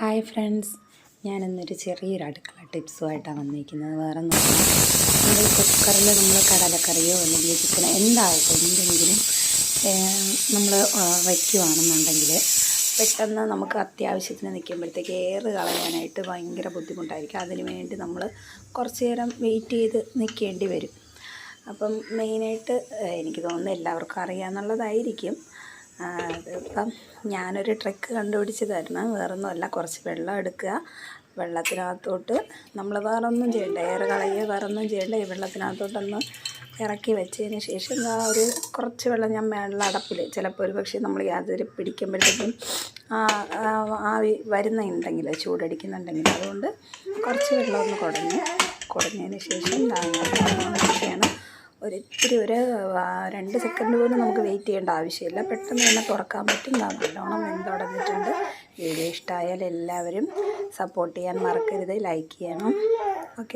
Hi friends, ഞാനിന്നൊരു ചെറിയൊരു അടുക്കള ടിപ്സുമായിട്ടാണ് വന്നിരിക്കുന്നത്. വേറെ ഒന്നുമില്ല, നമ്മൾ കുക്കറിൽ നമ്മൾ കടലക്കറിയോ അല്ലെങ്കിൽ ചിക്കനോ എന്താകട്ടെ എന്തെങ്കിലും നമ്മൾ വയ്ക്കുകയാണെന്നുണ്ടെങ്കിൽ പെട്ടെന്ന് നമുക്ക് അത്യാവശ്യത്തിന് നിൽക്കുമ്പോഴത്തേക്ക് എയറ് കളയാനായിട്ട് ഭയങ്കര ബുദ്ധിമുട്ടായിരിക്കും. അതിന് വേണ്ടി നമ്മൾ കുറച്ച് നേരം വെയിറ്റ് ചെയ്ത് നിൽക്കേണ്ടി വരും. അപ്പം മെയിനായിട്ട് എനിക്ക് തോന്നുന്നു എല്ലാവർക്കും അറിയാമെന്നുള്ളതായിരിക്കും. അതിപ്പം ഞാനൊരു ട്രിക്ക് കണ്ടുപിടിച്ചതായിരുന്നു. വേറൊന്നുമല്ല, കുറച്ച് വെള്ളം എടുക്കുക, വെള്ളത്തിനകത്തോട്ട് നമ്മൾ വേറൊന്നും ചെയ്യണ്ട, എയർ കളയുക, വേറൊന്നും ചെയ്യണ്ട. ഈ വെള്ളത്തിനകത്തോട്ടൊന്ന് ഇറക്കി വെച്ചതിന് ശേഷം ഒരു കുറച്ച് വെള്ളം ഞാൻ മേളിൽ അടപ്പിൽ, ചിലപ്പോൾ ഒരു പക്ഷേ നമ്മൾ യാതൊരു പിടിക്കുമ്പോഴത്തേക്കും ആവി വരുന്നുണ്ടെങ്കിൽ, ചൂടടിക്കുന്നുണ്ടെങ്കിൽ, അതുകൊണ്ട് കുറച്ച് വെള്ളം ഒന്ന് കുടഞ്ഞതിന് ശേഷം ധാന്യം ഒരിത്തിരി ഒരു 2 സെക്കൻഡ് പോലും നമുക്ക് വെയിറ്റ് ചെയ്യേണ്ട ആവശ്യമില്ല. പെട്ടെന്ന് തന്നെ തുറക്കാൻ പറ്റും. നല്ലോണം വെന്തുടഞ്ഞിട്ടുണ്ട്. വീഡിയോ ഇഷ്ടമായാൽ എല്ലാവരും സപ്പോർട്ട് ചെയ്യാൻ മറക്കരുത്, ലൈക്ക് ചെയ്യണം. ഓക്കെ.